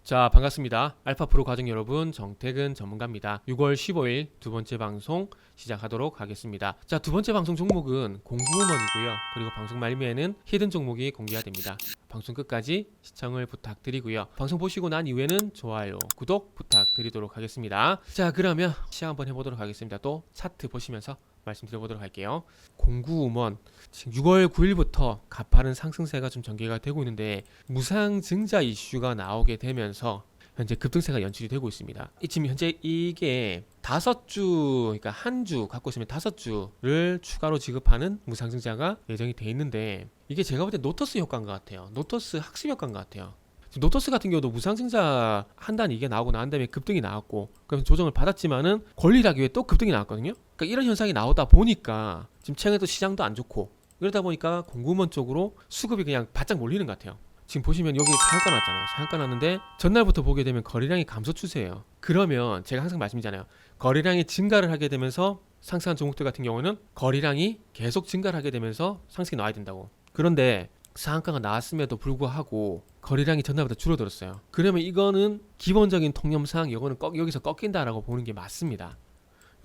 자, 반갑습니다. 알파프로 과정 여러분, 정택은 전문가입니다. 6월 15일 두 번째 방송 시작하도록 하겠습니다. 자, 두 번째 방송 종목은 공구음원이고요. 그리고 방송 말미에는 히든 종목이 공개가 됩니다. 방송 끝까지 시청을 부탁드리고요. 방송 보시고 난 이후에는 좋아요, 구독 부탁드리도록 하겠습니다. 자, 그러면 시작 한번 해보도록 하겠습니다. 또 차트 보시면서 말씀드려보도록 할게요. 공구음원 지금 6월 9일부터 가파른 상승세가 좀 전개가 되고 있는데 무상증자 이슈가 나오게 되면서 현재 급등세가 연출이 되고 있습니다. 지금 현재 이게 5주, 그러니까 한 주 갖고 있으면 5주를 추가로 지급하는 무상증자가 예정이 돼 있는데 이게 제가 볼 때 노터스 효과인 것 같아요. 노터스 학습 효과인 것 같아요. 노터스 같은 경우도 무상증자 한다는 이게 나오고 난 다음에 급등이 나왔고 그럼 조정을 받았지만은 권리락 이후에 또 급등이 나왔거든요. 그러니까 이런 현상이 나오다 보니까 지금 최근에도 시장도 안 좋고 이러다 보니까 공구음원 쪽으로 수급이 그냥 바짝 몰리는 것 같아요. 지금 보시면 여기 상한가 났잖아요. 상한가 났는데 전날부터 보게 되면 거래량이 감소 추세예요. 그러면 제가 항상 말씀드리잖아요. 거래량이 증가를 하게 되면서 상승한 종목들 같은 경우는 거래량이 계속 증가를 하게 되면서 상승이 나와야 된다고. 그런데 상한가가 나왔음에도 불구하고 거래량이 전날보다 줄어들었어요. 그러면 이거는 기본적인 통념상 이거는 여기서 꺾인다라고 보는 게 맞습니다.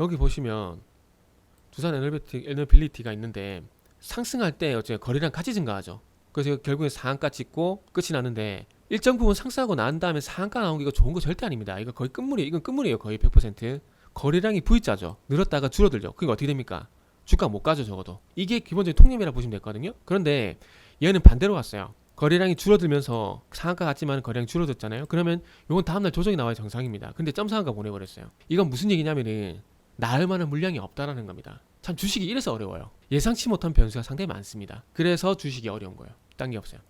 여기 보시면 두산 에너빌리티가 있는데 상승할 때 어째 거래량 같이 증가하죠. 그래서 결국에 상한가 찍고 끝이 나는데 일정 부분 상승하고 난 다음에 상한가 나온 게 이거 좋은 거 절대 아닙니다. 이거 거의 끝물이에요. 이건 끝물이에요. 거의 100%. 거래량이 V자죠. 늘었다가 줄어들죠. 그러니까 어떻게 됩니까? 주가 못 가죠. 적어도. 이게 기본적인 통념이라고 보시면 됐거든요. 그런데 얘는 반대로 갔어요. 거래량이 줄어들면서 상한가 같지만 거래량이 줄어들었잖아요. 그러면 이건 다음날 조정이 나와야 정상입니다. 근데 점상한가 보내버렸어요. 이건 무슨 얘기냐면은 나을 만한 물량이 없다라는 겁니다. 참 주식이 이래서 어려워요. 예상치 못한 변수가 상당히 많습니다. 그래서 주식이 어려운 거예요. 딴 게 없어요.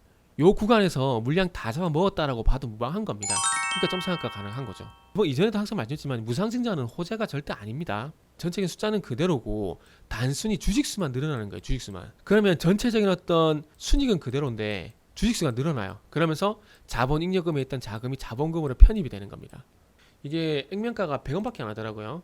요 구간에서 물량 다 잡아 먹었다라고 봐도 무방한 겁니다. 그러니까 점상한가 가능한 거죠. 뭐 이전에도 항상 말씀드렸지만 무상증자는 호재가 절대 아닙니다. 전체적인 숫자는 그대로고 단순히 주식수만 늘어나는 거예요. 주식수만. 그러면 전체적인 어떤 순익은 그대로인데 주식수가 늘어나요. 그러면서 자본잉여금에 있던 자금이 자본금으로 편입이 되는 겁니다. 이게 액면가가 100원밖에 안 하더라고요.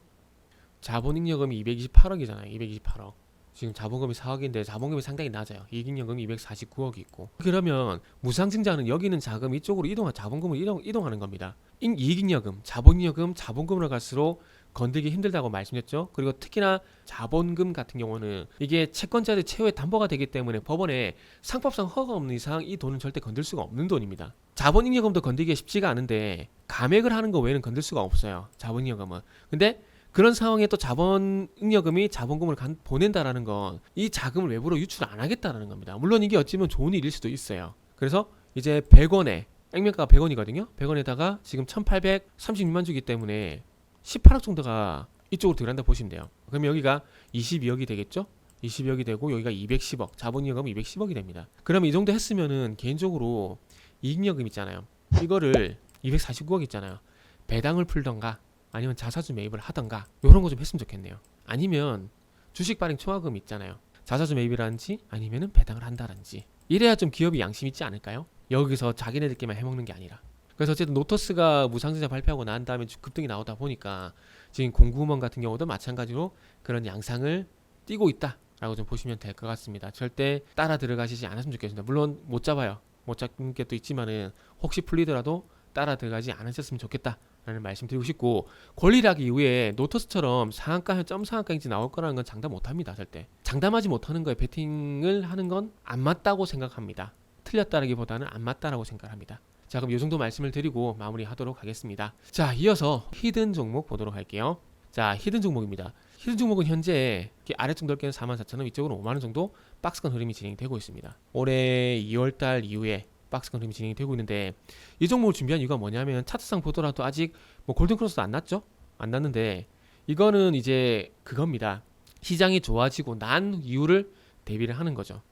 자본잉여금이 228억이잖아요. 228억. 지금 자본금이 4억인데 자본금이 상당히 낮아요. 이익잉여금이 249억이 있고. 그러면 무상증자는 여기 있는 자금 이쪽으로 자본금으로 이동하는 겁니다. 이익잉여금, 자본잉여금, 자본금으로 갈수록 건들기 힘들다고 말씀드렸죠. 그리고 특히나 자본금 같은 경우는 이게 채권자들의 최후의 담보가 되기 때문에 법원에 상법상 허가 없는 이상 이 돈은 절대 건들 수가 없는 돈입니다. 자본잉여금도 건들기가 쉽지가 않은데 감액을 하는 거 외에는 건들 수가 없어요. 자본잉여금은. 근데 그런 상황에 또 자본잉여금이 자본금을 보낸다라는 건 이 자금을 외부로 유출 안 하겠다라는 겁니다. 물론 이게 어찌 보면 좋은 일일 수도 있어요. 그래서 이제 100원에 액면가가 100원이거든요. 100원에다가 지금 1836만 주기 때문에 18억 정도가 이쪽으로 들어간다 보시면 돼요. 그러면 여기가 22억이 되겠죠? 22억이 되고 여기가 210억, 자본잉여금 210억이 됩니다. 그러면 이 정도 했으면은 개인적으로 이익잉여금 있잖아요. 이거를 249억 있잖아요. 배당을 풀던가 아니면 자사주 매입을 하던가 이런 거 좀 했으면 좋겠네요. 아니면 주식 발행 총합금 있잖아요. 자사주 매입이라든지 아니면은 배당을 한다든지 이래야 좀 기업이 양심 있지 않을까요? 여기서 자기네들끼리만 해먹는 게 아니라. 그래서 어쨌든 노터스가 무상증자 발표하고 난 다음에 급등이 나오다 보니까 지금 공구음원 같은 경우도 마찬가지로 그런 양상을 띠고 있다라고 좀 보시면 될 것 같습니다. 절대 따라 들어가시지 않았으면 좋겠습니다. 물론 못 잡아요. 못 잡는 게 또 있지만은 혹시 풀리더라도 따라 들어가지 않으셨으면 좋겠다 라는 말씀 드리고 싶고, 권리락 이후에 노터스처럼 상한가, 점상한가인지 나올 거라는 건 장담 못합니다. 절대 장담하지 못하는 거에 베팅을 하는 건 안 맞다고 생각합니다. 틀렸다라기보다는 안 맞다라고 생각합니다. 자, 그럼 이 정도 말씀을 드리고 마무리하도록 하겠습니다. 자, 이어서 히든 종목 보도록 할게요. 자, 히든 종목입니다. 히든 종목은 현재 아래쪽 넓게는 44,000원, 위쪽으로 5만원 정도 박스권 흐름이 진행되고 있습니다. 올해 2월달 이후에 박스권 흐름이 진행이 되고 있는데, 이 종목을 준비한 이유가 뭐냐면 차트상 보더라도 아직 뭐 골든크로스도 안 났죠? 안 났는데 이거는 이제 그겁니다. 시장이 좋아지고 난 이유를 대비를 하는 거죠.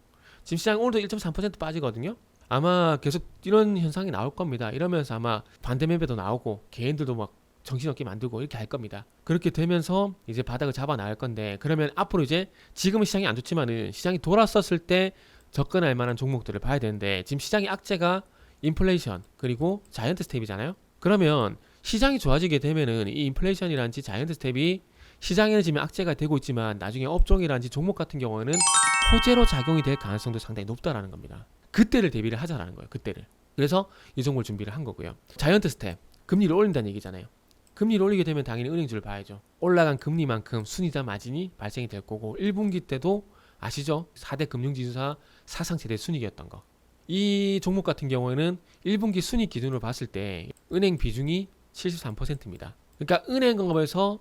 지금 시장 오늘도 1.3% 빠지거든요. 아마 계속 이런 현상이 나올 겁니다. 이러면서 아마 반대 매매도 나오고 개인들도 막 정신없게 만들고 이렇게 할 겁니다. 그렇게 되면서 이제 바닥을 잡아 나갈 건데, 그러면 앞으로 이제 지금은 시장이 안 좋지만은 시장이 돌았었을 때 접근할 만한 종목들을 봐야 되는데, 지금 시장의 악재가 인플레이션 그리고 자이언트 스텝이잖아요. 그러면 시장이 좋아지게 되면은 이 인플레이션이란지 자이언트 스텝이 시장에는 지금 악재가 되고 있지만 나중에 업종이란지 종목 같은 경우는 호재로 작용이 될 가능성도 상당히 높다라는 겁니다. 그때를 대비를 하자라는 거예요. 그때를. 그래서 이 종목을 준비를 한 거고요. 자이언트 스텝, 금리를 올린다는 얘기잖아요. 금리를 올리게 되면 당연히 은행주를 봐야죠. 올라간 금리만큼 순이자 마진이 발생이 될 거고, 1분기 때도 아시죠? 4대 금융지주사 사상 최대 순이익이었던 거. 이 종목 같은 경우에는 1분기 순이익 기준으로 봤을 때 은행 비중이 73%입니다. 그러니까 은행업에서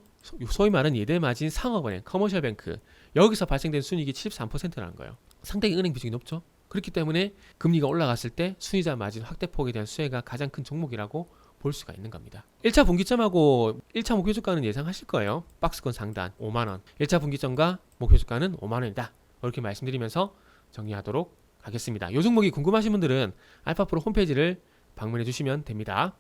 소위 말하는 예대 마진 상업은행, 커머셜 뱅크, 여기서 발생된 순이익이 73%라는 거예요. 상당히 은행 비중이 높죠. 그렇기 때문에 금리가 올라갔을 때 순이자 마진 확대폭에 대한 수혜가 가장 큰 종목이라고 볼 수가 있는 겁니다. 1차 분기점하고 1차 목표 주가는 예상하실 거예요. 박스권 상단 5만원, 1차 분기점과 목표 주가는 5만원이다. 이렇게 말씀드리면서 정리하도록 하겠습니다. 이 종목이 궁금하신 분들은 알파프로 홈페이지를 방문해 주시면 됩니다.